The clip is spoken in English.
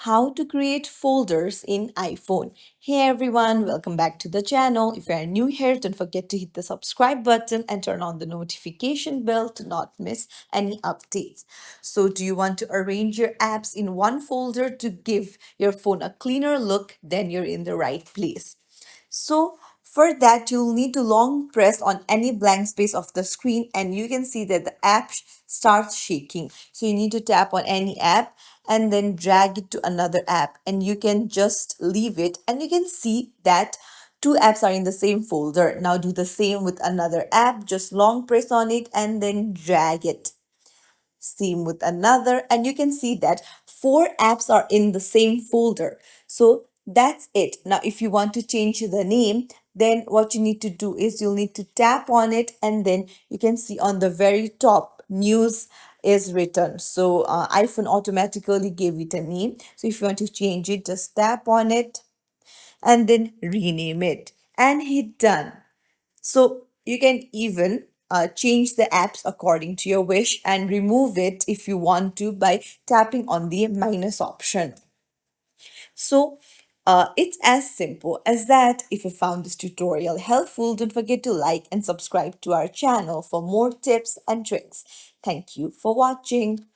how to create folders in iPhone. Hey everyone, welcome back to the channel. If you are new here, don't forget to hit the subscribe button and turn on the notification bell to not miss any updates. So, do you want to arrange your apps in one folder to give your phone a cleaner look? Then you're in the right place. So for that, you'll need to long press on any blank space of the screen and you can see that the app starts shaking. So you need to tap on any app and then drag it to another app and you can just leave it and you can see that two apps are in the same folder. Now do the same with another app. Just long press on it and then drag it. Same with another, and you can see that four apps are in the same folder. So that's it. Now if you want to change the name, then what you need to do is you'll need to tap on it and then you can see on the very top news is written. So iPhone automatically gave it a name. So if you want to change it, just tap on it and then rename it and hit done. So you can even change the apps according to your wish and remove it if you want to by tapping on the minus option. So it's as simple as that. If you found this tutorial helpful, don't forget to like and subscribe to our channel for more tips and tricks. Thank you for watching.